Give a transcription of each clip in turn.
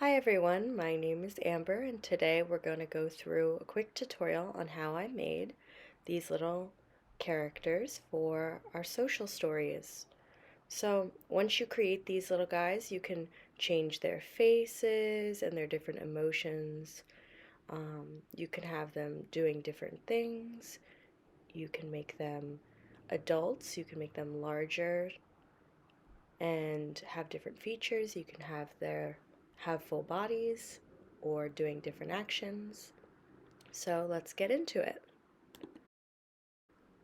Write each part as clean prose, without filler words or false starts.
Hi everyone, my name is Amber and today we're going to go through a quick tutorial on how I made these little characters for our social stories. So once you create these little guys, you can change their faces and their different emotions. You can have them doing different things. You can make them adults, you can make them larger and have different features. You can have full bodies or doing different actions. So let's get into it.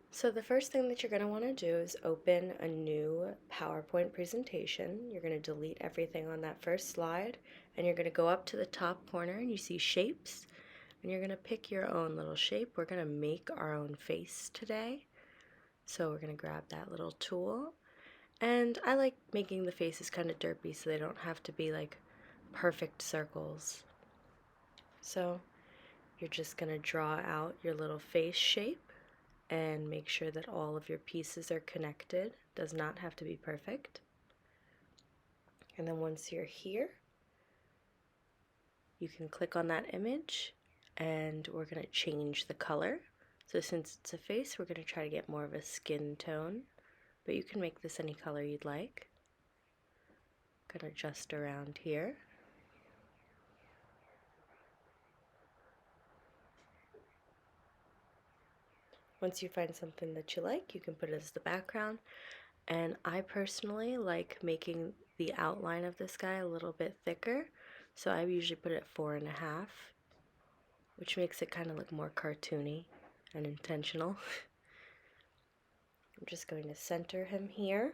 So the first thing that you're going to want to do is open a new PowerPoint presentation. You're going to delete everything on that first slide and you're going to go up to the top corner and you see shapes and you're going to pick your own little shape. We're going to make our own face today. So we're going to grab that little tool. And I like making the faces kind of derpy so they don't have to be like perfect circles. So you're just going to draw out your little face shape and make sure that all of your pieces are connected. Does not have to be perfect. And then once you're here, you can click on that image and we're going to change the color. So since it's a face, we're going to try to get more of a skin tone, but you can make this any color you'd like. Gonna adjust around here. Once you find something that you like, you can put it as the background. And I personally like making the outline of this guy a little bit thicker. So I usually put it at 4.5, which makes it kind of look more cartoony and intentional. I'm just going to center him here.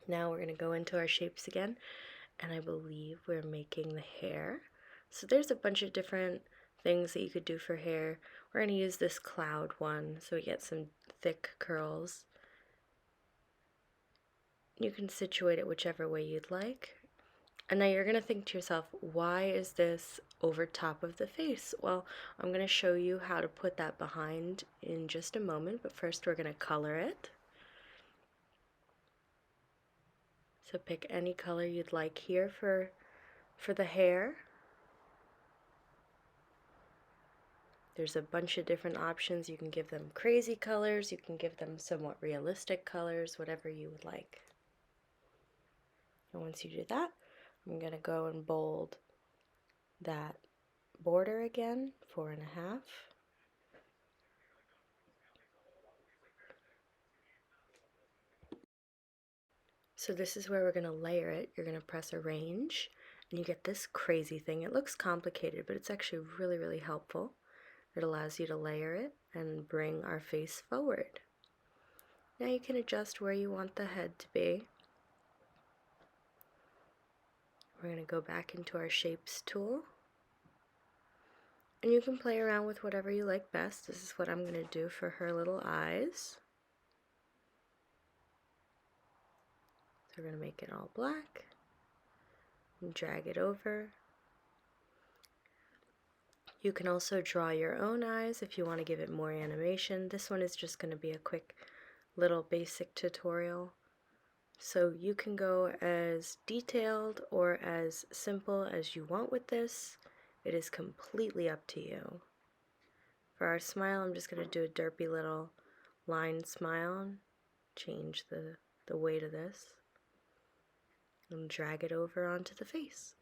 Now we're going to go into our shapes again, and I believe we're making the hair. So there's a bunch of different things that you could do for hair. We're going to use this cloud one so we get some thick curls. You can situate it whichever way you'd like. And now you're going to think to yourself, why is this over top of the face? Well, I'm going to show you how to put that behind in just a moment, but first we're going to color it. So pick any color you'd like here for the hair. There's a bunch of different options. You can give them crazy colors, you can give them somewhat realistic colors, whatever you would like. And once you do that, I'm going to go and bold that border again, 4.5. So this is where we're going to layer it. You're going to press arrange and you get this crazy thing. It looks complicated, but it's actually really, really helpful. It allows you to layer it and bring our face forward. Now you can adjust where you want the head to be. We're going to go back into our shapes tool. And you can play around with whatever you like best. This is what I'm going to do for her little eyes. So we're going to make it all black and drag it over. You can also draw your own eyes if you want to give it more animation. This one is just going to be a quick little basic tutorial. So you can go as detailed or as simple as you want with this. It is completely up to you. For our smile, I'm just going to do a derpy little line smile. Change the weight of this. And drag it over onto the face.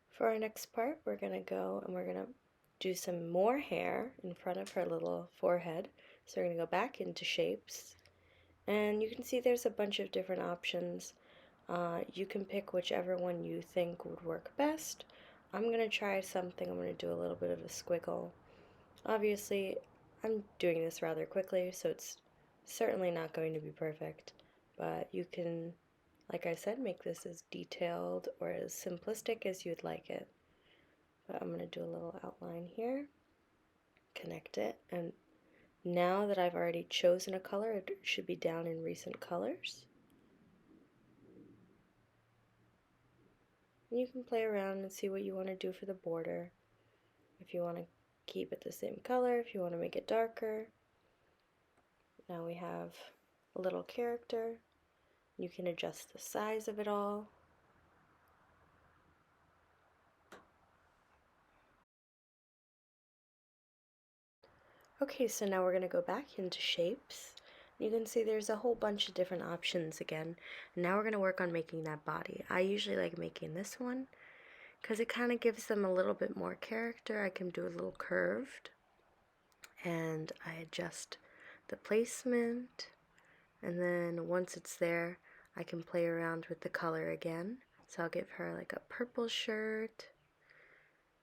For our next part, we're going to go and we're going to do some more hair in front of her little forehead. So we're going to go back into shapes. And you can see there's a bunch of different options. You can pick whichever one you think would work best. I'm going to try something. I'm going to do a little bit of a squiggle. Obviously, I'm doing this rather quickly, so it's certainly not going to be perfect. But you can, like I said, make this as detailed or as simplistic as you'd like it. But I'm going to do a little outline here, connect it, and now that I've already chosen a color, it should be down in recent colors. And you can play around and see what you want to do for the border. If you want to keep it the same color, if you want to make it darker. Now we have a little character. You can adjust the size of it all. Okay, so now we're going to go back into shapes. You can see there's a whole bunch of different options again. And now we're going to work on making that body. I usually like making this one because it kind of gives them a little bit more character. I can do a little curved, and I adjust the placement, and then once it's there, I can play around with the color again. So I'll give her like a purple shirt.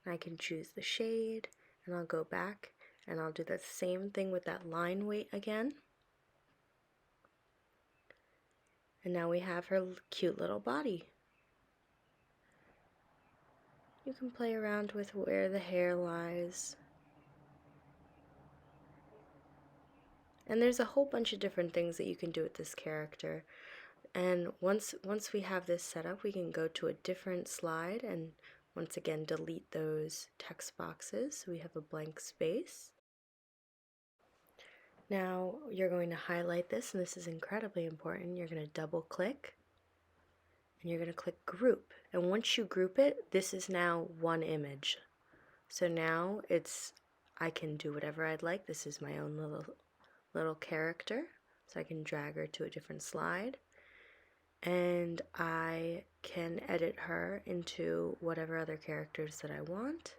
I can choose the shade, and I'll go back and I'll do the same thing with that line weight again. And now we have her cute little body. You can play around with where the hair lies. And there's a whole bunch of different things that you can do with this character. And once we have this set up, we can go to a different slide and once again delete those text boxes so we have a blank space. Now you're going to highlight this, and this is incredibly important. You're going to double click and you're going to click group. And once you group it, this is now one image. So now I can do whatever I'd like. This is my own little character. So I can drag her to a different slide. And I can edit her into whatever other characters that I want.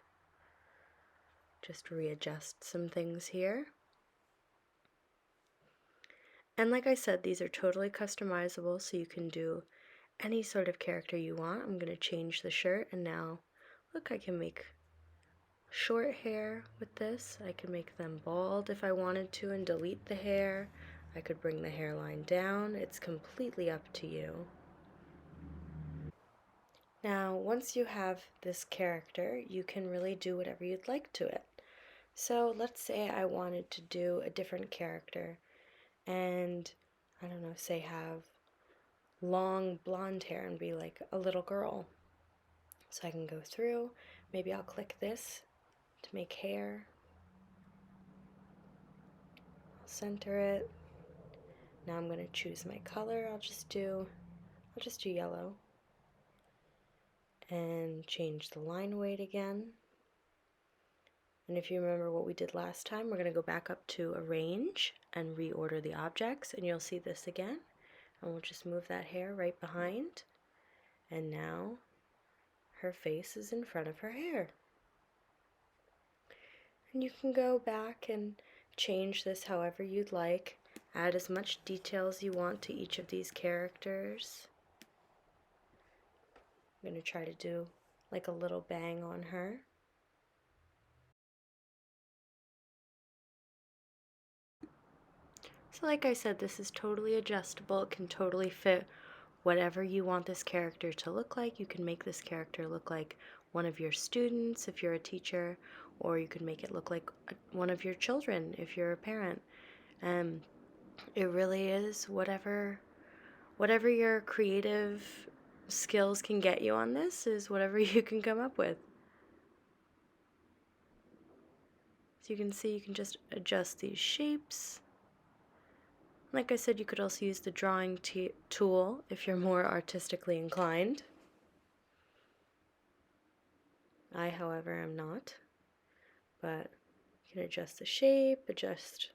Just readjust some things here. And like I said, these are totally customizable, so you can do any sort of character you want. I'm going to change the shirt, and now, look, I can make short hair with this. I can make them bald if I wanted to and delete the hair. I could bring the hairline down. It's completely up to you. Now, once you have this character, you can really do whatever you'd like to it. So let's say I wanted to do a different character and, I don't know, say have long blonde hair and be like a little girl. So I can go through, maybe I'll click this to make hair. I'll center it. Now I'm going to choose my color. I'll just do yellow. And change the line weight again. And if you remember what we did last time, we're going to go back up to arrange and reorder the objects, and you'll see this again. And we'll just move that hair right behind. And now her face is in front of her hair. And you can go back and change this however you'd like. Add as much detail as you want to each of these characters. I'm going to try to do like a little bang on her. So like I said, this is totally adjustable. It can totally fit whatever you want this character to look like. You can make this character look like one of your students if you're a teacher, or you can make it look like one of your children if you're a parent. It really is whatever your creative skills can get you on this is whatever you can come up with. So you can see you can just adjust these shapes. Like I said, you could also use the drawing tool if you're more artistically inclined. I, however, am not. But you can adjust the shape, adjust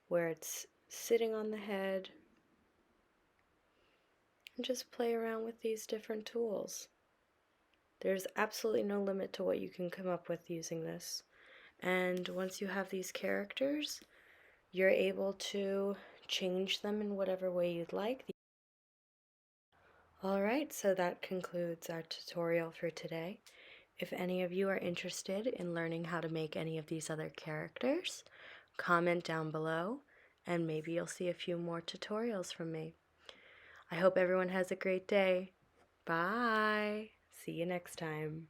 where it's sitting on the head, and just play around with these different tools. There's absolutely no limit to what you can come up with using this. And once you have these characters, you're able to change them in whatever way you'd like. Alright, so that concludes our tutorial for today. If any of you are interested in learning how to make any of these other characters, comment down below and maybe you'll see a few more tutorials from me. I hope everyone has a great day. Bye! See you next time.